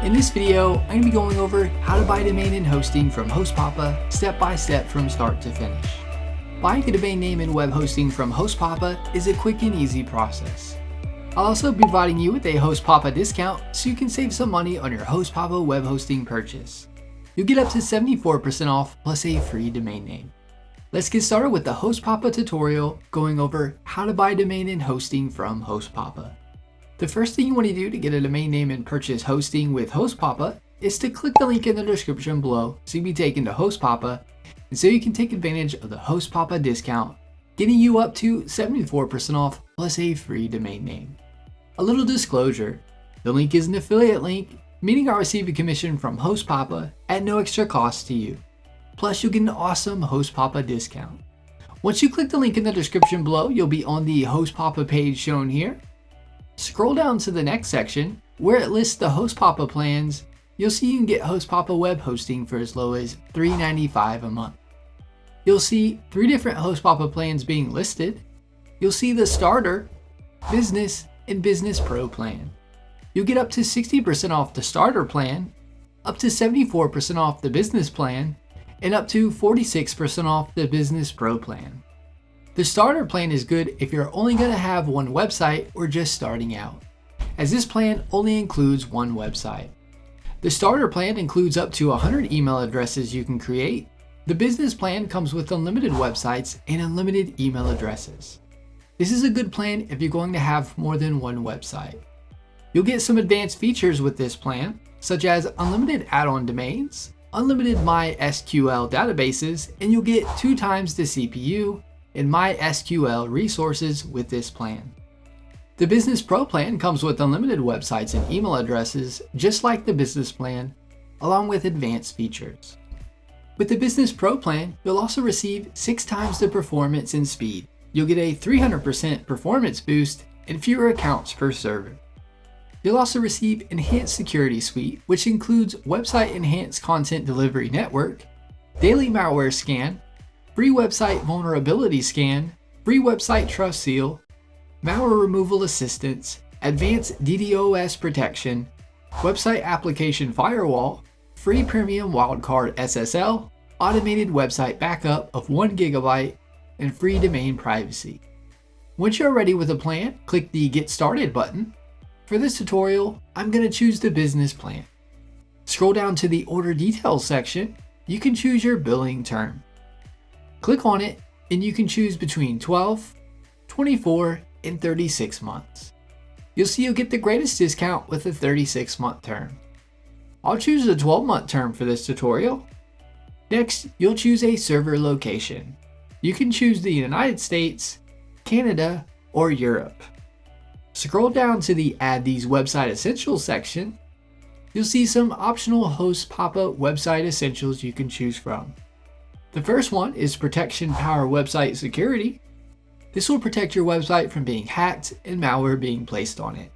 In this video, I'm going to be going over how to buy domain and hosting from HostPapa step by step from start to finish. Buying a domain name and web hosting from HostPapa is a quick and easy process. I'll also be providing you with a HostPapa discount so you can save some money on your HostPapa web hosting purchase. You'll get up to 74% off plus a free domain name. Let's get started with the HostPapa tutorial going over how to buy domain and hosting from HostPapa. The first thing you want to do to get a domain name and purchase hosting with HostPapa is to click the link in the description below so you'll be taken to HostPapa and so you can take advantage of the HostPapa discount, getting you up to 74% off plus a free domain name. A little disclosure, the link is an affiliate link, meaning I'll receive a commission from HostPapa at no extra cost to you. Plus you'll get an awesome HostPapa discount. Once you click the link in the description below, you'll be on the HostPapa page shown here. Scroll down to the next section where it lists the HostPapa plans. You'll see you can get HostPapa web hosting for as low as $3.95 a month. You'll see 3 different HostPapa plans being listed. You'll see the starter, business, and business pro plan. You'll get up to 60% off the starter plan, up to 74% off the business plan, and up to 46% off the business pro plan. The starter plan is good if you're only going to have one website or just starting out, as this plan only includes one website. The starter plan includes up to 100 email addresses you can create. The business plan comes with unlimited websites and unlimited email addresses. This is a good plan if you're going to have more than one website. You'll get some advanced features with this plan, such as unlimited add-on domains, unlimited MySQL databases, and you'll get 2 times the CPU and MySQL resources with this plan. The Business Pro plan comes with unlimited websites and email addresses, just like the business plan, along with advanced features. With the Business Pro plan, you'll also receive 6 times the performance and speed. You'll get a 300% performance boost and fewer accounts per server. You'll also receive Enhanced Security Suite, which includes Website Enhanced Content Delivery Network, Daily Malware Scan, Free Website Vulnerability Scan, Free Website Trust Seal, Malware Removal Assistance, Advanced DDoS Protection, Website Application Firewall, Free Premium Wildcard SSL, Automated Website Backup of 1 GB, and Free Domain Privacy. Once you're ready with a plan, click the Get Started button. For this tutorial, I'm going to choose the business plan. Scroll down to the Order Details section. You can choose your billing term. Click on it, and you can choose between 12, 24, and 36 months. You'll see you'll get the greatest discount with a 36-month term. I'll choose a 12-month term for this tutorial. Next, you'll choose a server location. You can choose the United States, Canada, or Europe. Scroll down to the Add These Website Essentials section. You'll see some optional HostPapa website essentials you can choose from. The first one is Protection Power Website Security. This will protect your website from being hacked and malware being placed on it.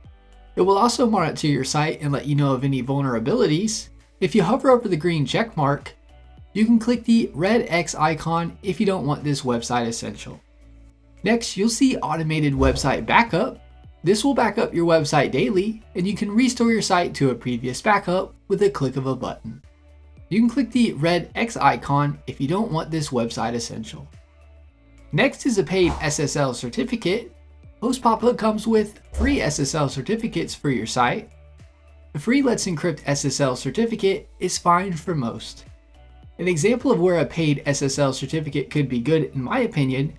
It will also monitor your site and let you know of any vulnerabilities. If you hover over the green check mark, you can click the red X icon if you don't want this website essential. Next, you'll see Automated Website Backup. This will back up your website daily, and you can restore your site to a previous backup with a click of a button. You can click the red X icon if you don't want this website essential. Next is a paid SSL certificate. HostPapa comes with free SSL certificates for your site. The free Let's Encrypt SSL certificate is fine for most. An example of where a paid SSL certificate could be good, in my opinion,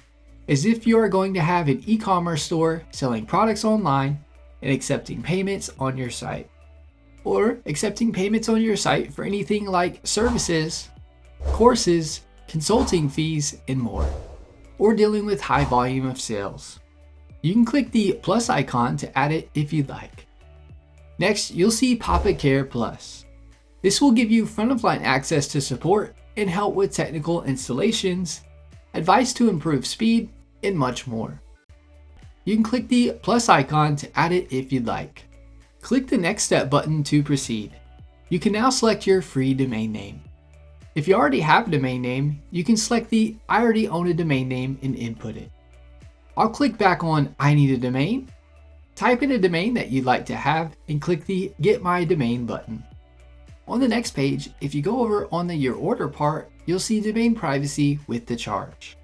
is if you are going to have an e-commerce store selling products online and accepting payments on your site. Or accepting payments on your site for anything like services, courses, consulting fees, and more. Or dealing with high volume of sales. You can click the plus icon to add it if you'd like. Next, you'll see Papa Care Plus. This will give you front-of-line access to support and help with technical installations, advice to improve speed, and much more. You can click the plus icon to add it if you'd like. Click the Next Step button to proceed. You can now select your free domain name. If you already have a domain name, you can select the I already own a domain name and input it. I'll click back on I need a domain, type in a domain that you'd like to have, and click the Get My Domain button. On the next page, if you go over on the Your Order part, you'll see domain privacy with the charge.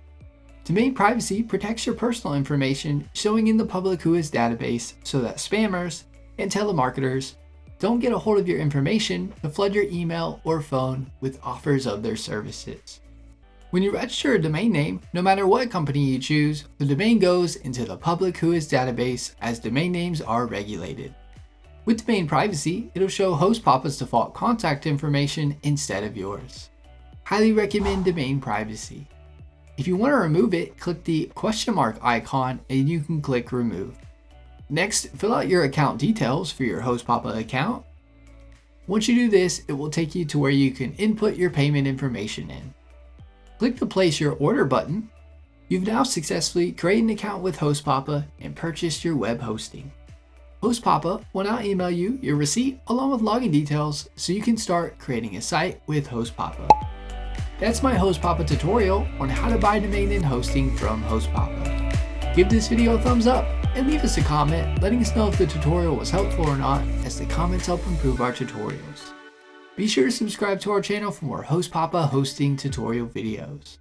Domain privacy protects your personal information showing in the public whois database so that spammers and telemarketers don't get a hold of your information to flood your email or phone with offers of their services. When you register a domain name, no matter what company you choose, the domain goes into the public whois database as domain names are regulated. With domain privacy, it'll show HostPapa's default contact information instead of yours. Highly recommend domain privacy. If you want to remove it, click the question mark icon and you can click remove. Next, fill out your account details for your HostPapa account. Once you do this, it will take you to where you can input your payment information in. Click the Place Your Order button. You've now successfully created an account with HostPapa and purchased your web hosting. HostPapa will now email you your receipt along with login details so you can start creating a site with HostPapa. That's my HostPapa tutorial on how to buy domain and hosting from HostPapa. Give this video a thumbs up and leave us a comment letting us know if the tutorial was helpful or not, as the comments help improve our tutorials. Be sure to subscribe to our channel for more HostPapa hosting tutorial videos.